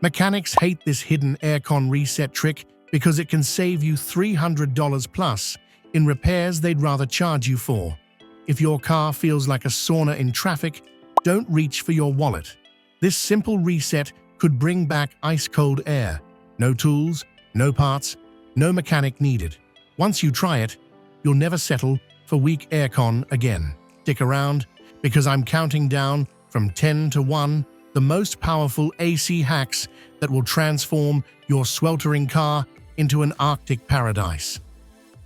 Mechanics hate this hidden aircon reset trick because it can save you $300 plus in repairs they'd rather charge you for. If your car feels like a sauna in traffic, don't reach for your wallet. This simple reset could bring back ice-cold air. No tools, no parts, no mechanic needed. Once you try it, you'll never settle for weak aircon again. Stick around, because I'm counting down from 10 to 1 the most powerful AC hacks that will transform your sweltering car into an Arctic paradise.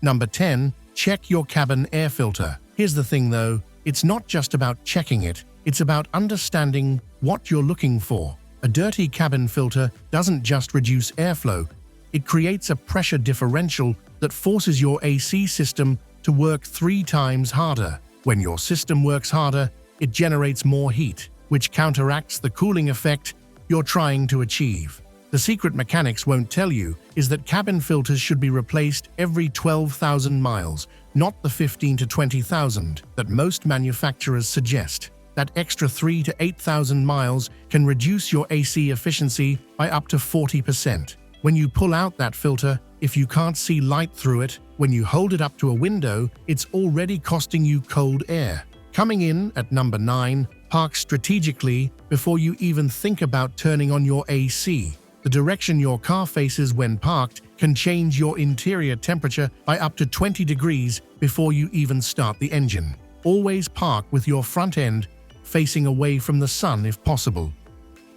Number 10. Check your cabin air filter. Here's the thing though, it's not just about checking it, it's about understanding what you're looking for. A dirty cabin filter doesn't just reduce airflow, it creates a pressure differential that forces your AC system to work 3 times harder. When your system works harder, it generates more heat, which counteracts the cooling effect you're trying to achieve. The secret mechanics won't tell you is that cabin filters should be replaced every 12,000 miles, not the 15 to 20,000 that most manufacturers suggest. That extra 3 to 8,000 miles can reduce your AC efficiency by up to 40%. When you pull out that filter, if you can't see light through it, when you hold it up to a window, it's already costing you cold air. Coming in at number 9, park strategically before you even think about turning on your AC. The direction your car faces when parked can change your interior temperature by up to 20 degrees before you even start the engine. Always park with your front end facing away from the sun if possible.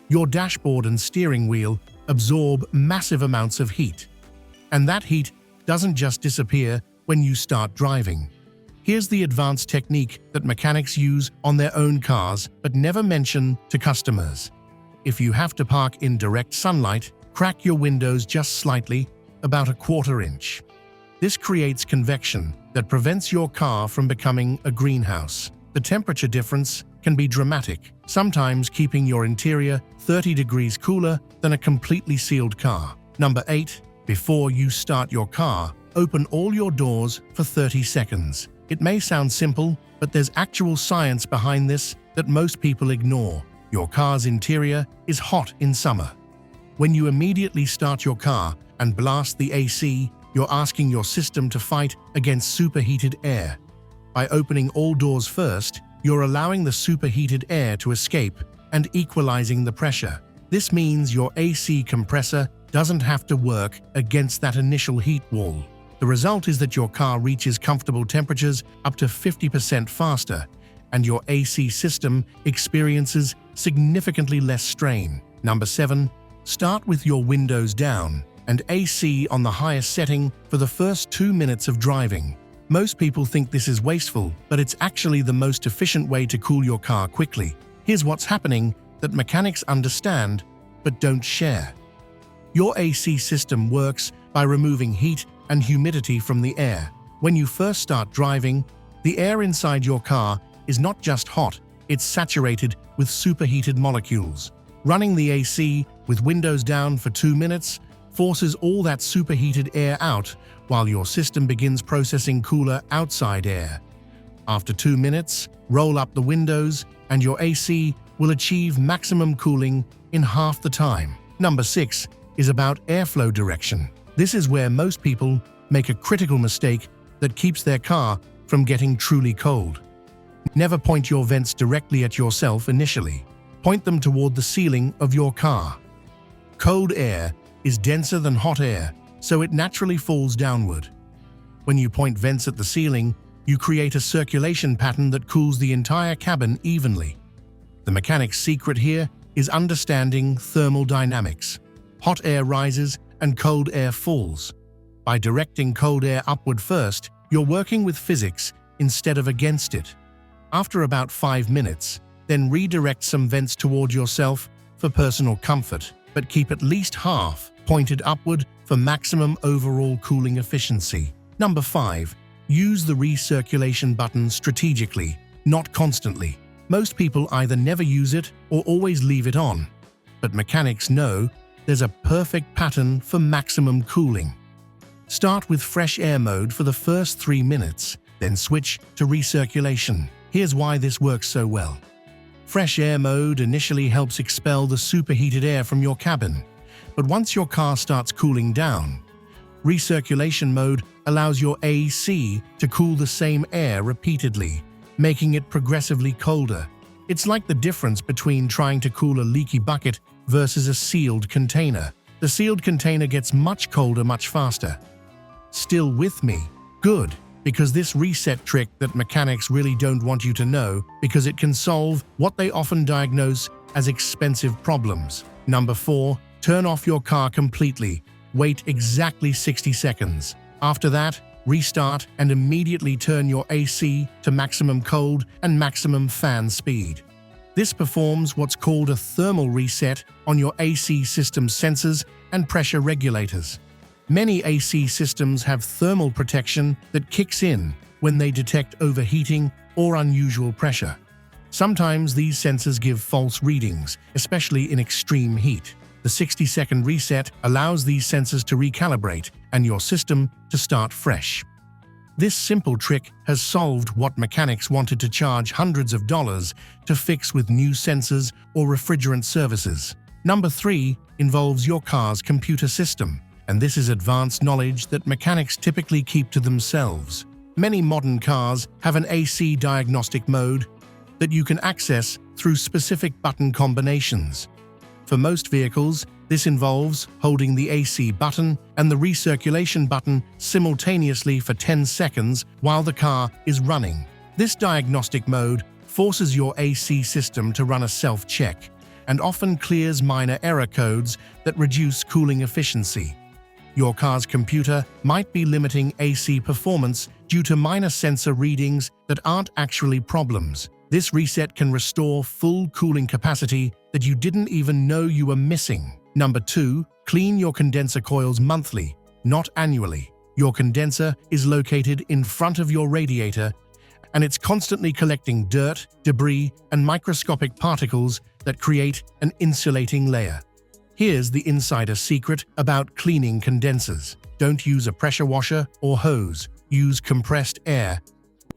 Your dashboard and steering wheel absorb massive amounts of heat. And that heat doesn't just disappear when you start driving. Here's the advanced technique that mechanics use on their own cars but never mention to customers. If you have to park in direct sunlight, crack your windows just slightly, about a 1/4 inch. This creates convection that prevents your car from becoming a greenhouse. The temperature difference can be dramatic, sometimes keeping your interior 30 degrees cooler than a completely sealed car. Number 8. Before you start your car, open all your doors for 30 seconds. It may sound simple, but there's actual science behind this that most people ignore. Your car's interior is hot in summer. When you immediately start your car and blast the AC, you're asking your system to fight against superheated air. By opening all doors first, you're allowing the superheated air to escape and equalizing the pressure. This means your AC compressor doesn't have to work against that initial heat wall. The result is that your car reaches comfortable temperatures up to 50% faster, and your AC system experiences significantly less strain. Number 7. Start with your windows down and AC on the highest setting for the first 2 minutes of driving. Most people think this is wasteful, but it's actually the most efficient way to cool your car quickly. Here's what's happening that mechanics understand but don't share. Your AC system works by removing heat and humidity from the air. When you first start driving, the air inside your car is not just hot, it's saturated with superheated molecules. Running the AC with windows down for 2 minutes forces all that superheated air out while your system begins processing cooler outside air. After 2 minutes, roll up the windows and your AC will achieve maximum cooling in half the time. Number 6 is about airflow direction. This is where most people make a critical mistake that keeps their car from getting truly cold. Never point your vents directly at yourself initially. Point them toward the ceiling of your car. Cold air is denser than hot air, so it naturally falls downward. When you point vents at the ceiling, you create a circulation pattern that cools the entire cabin evenly. The mechanic's secret here is understanding thermal dynamics. Hot air rises and cold air falls. By directing cold air upward first, you're working with physics instead of against it. After about 5 minutes, then redirect some vents toward yourself for personal comfort, but keep at least half pointed upward for maximum overall cooling efficiency. Number 5. Use the recirculation button strategically, not constantly. Most people either never use it or always leave it on. But mechanics know there's a perfect pattern for maximum cooling. Start with fresh air mode for the first 3 minutes, then switch to recirculation. Here's why this works so well. Fresh air mode initially helps expel the superheated air from your cabin. But once your car starts cooling down, recirculation mode allows your AC to cool the same air repeatedly, making it progressively colder. It's like the difference between trying to cool a leaky bucket versus a sealed container. The sealed container gets much colder much faster. Still with me? Good, because this reset trick that mechanics really don't want you to know, because it can solve what they often diagnose as expensive problems. Number 4, turn off your car completely. Wait exactly 60 seconds. After that, restart and immediately turn your AC to maximum cold and maximum fan speed. This performs what's called a thermal reset on your AC system sensors and pressure regulators. Many AC systems have thermal protection that kicks in when they detect overheating or unusual pressure. Sometimes these sensors give false readings, especially in extreme heat. The 60-second reset allows these sensors to recalibrate and your system to start fresh. This simple trick has solved what mechanics wanted to charge hundreds of dollars to fix with new sensors or refrigerant services. Number 3 involves your car's computer system, and this is advanced knowledge that mechanics typically keep to themselves. Many modern cars have an AC diagnostic mode that you can access through specific button combinations. For most vehicles, this involves holding the AC button and the recirculation button simultaneously for 10 seconds while the car is running. This diagnostic mode forces your AC system to run a self-check and often clears minor error codes that reduce cooling efficiency. Your car's computer might be limiting AC performance due to minor sensor readings that aren't actually problems. This reset can restore full cooling capacity that you didn't even know you were missing. Number 2, clean your condenser coils monthly, not annually. Your condenser is located in front of your radiator, and it's constantly collecting dirt, debris, and microscopic particles that create an insulating layer. Here's the insider secret about cleaning condensers. Don't use a pressure washer or hose. Use compressed air,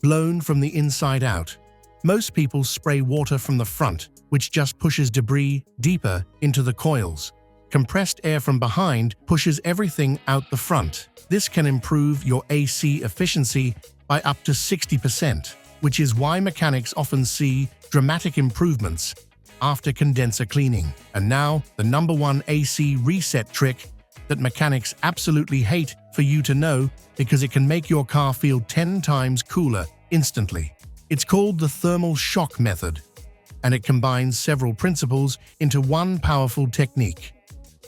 blown from the inside out. Most people spray water from the front, which just pushes debris deeper into the coils. Compressed air from behind pushes everything out the front. This can improve your AC efficiency by up to 60%, which is why mechanics often see dramatic improvements after condenser cleaning. And now, the number 1 AC reset trick that mechanics absolutely hate for you to know, because it can make your car feel 10 times cooler instantly. It's called the thermal shock method, and it combines several principles into one powerful technique.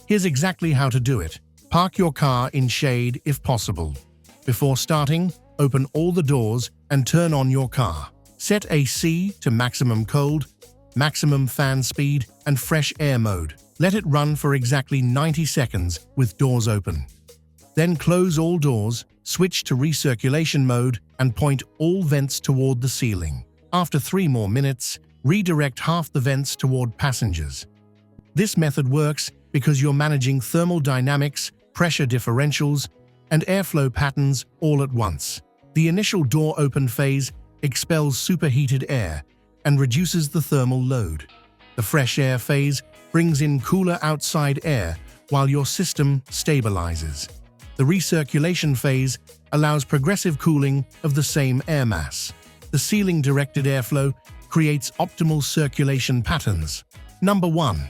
Here's exactly how to do it. Park your car in shade if possible. Before starting, open all the doors and turn on your car. Set AC to maximum cold, maximum fan speed, and fresh air mode. Let it run for exactly 90 seconds with doors open. Then close all doors, switch to recirculation mode, and point all vents toward the ceiling. After 3 more minutes, redirect half the vents toward passengers. This method works because you're managing thermal dynamics, pressure differentials, and airflow patterns all at once. The initial door open phase expels superheated air and reduces the thermal load. The fresh air phase brings in cooler outside air while your system stabilizes. The recirculation phase allows progressive cooling of the same air mass. The ceiling-directed airflow creates optimal circulation patterns. Number 1.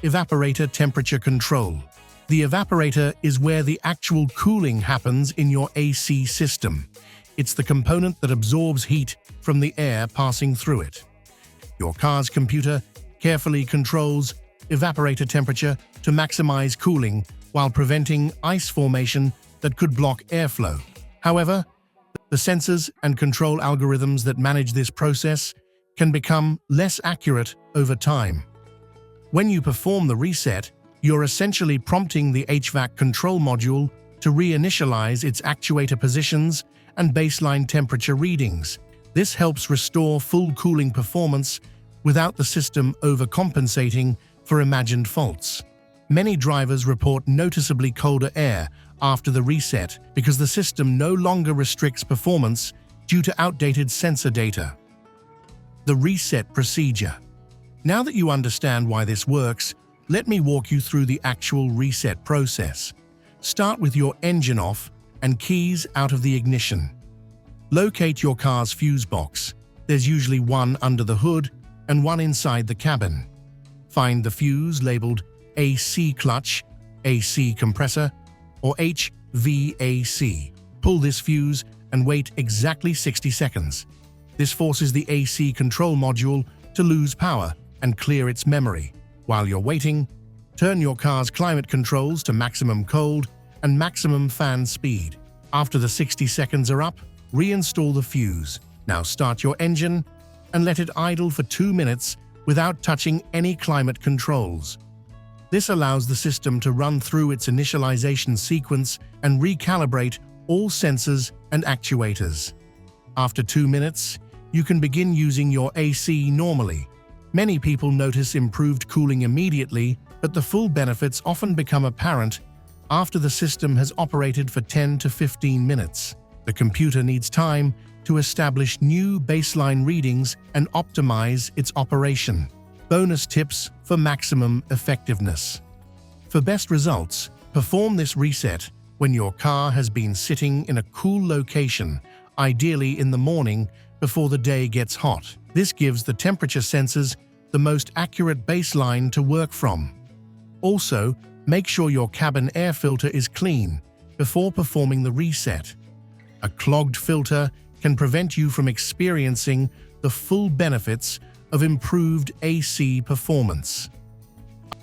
Evaporator temperature control. The evaporator is where the actual cooling happens in your AC system. It's the component that absorbs heat from the air passing through it. Your car's computer carefully controls evaporator temperature to maximize cooling while preventing ice formation that could block airflow. However, the sensors and control algorithms that manage this process can become less accurate over time. When you perform the reset, you're essentially prompting the HVAC control module to reinitialize its actuator positions and baseline temperature readings. This helps restore full cooling performance without the system overcompensating for imagined faults. Many drivers report noticeably colder air after the reset because the system no longer restricts performance due to outdated sensor data. The reset procedure. Now that you understand why this works, Let me walk you through the actual reset process. Start with your engine off and keys out of the ignition. Locate your car's fuse box. There's usually one under the hood and one inside the cabin. Find the fuse labeled AC clutch, AC compressor, or HVAC. Pull this fuse and wait exactly 60 seconds. This forces the AC control module to lose power and clear its memory. While you're waiting, turn your car's climate controls to maximum cold and maximum fan speed. After the 60 seconds are up, reinstall the fuse. Now start your engine and let it idle for 2 minutes without touching any climate controls. This allows the system to run through its initialization sequence and recalibrate all sensors and actuators. After 2 minutes, you can begin using your AC normally. Many people notice improved cooling immediately, but the full benefits often become apparent after the system has operated for 10 to 15 minutes. The computer needs time to establish new baseline readings and optimize its operation. Bonus tips for maximum effectiveness. For best results, perform this reset when your car has been sitting in a cool location, ideally in the morning before the day gets hot. This gives the temperature sensors the most accurate baseline to work from. Also, make sure your cabin air filter is clean before performing the reset. A clogged filter can prevent you from experiencing the full benefits of improved AC performance.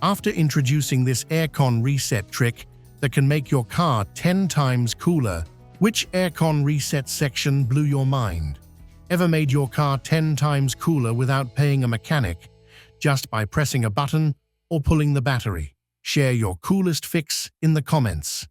After introducing this aircon reset trick that can make your car 10 times cooler, which aircon reset section blew your mind? Ever made your car 10 times cooler without paying a mechanic, just by pressing a button or pulling the battery? Share your coolest fix in the comments.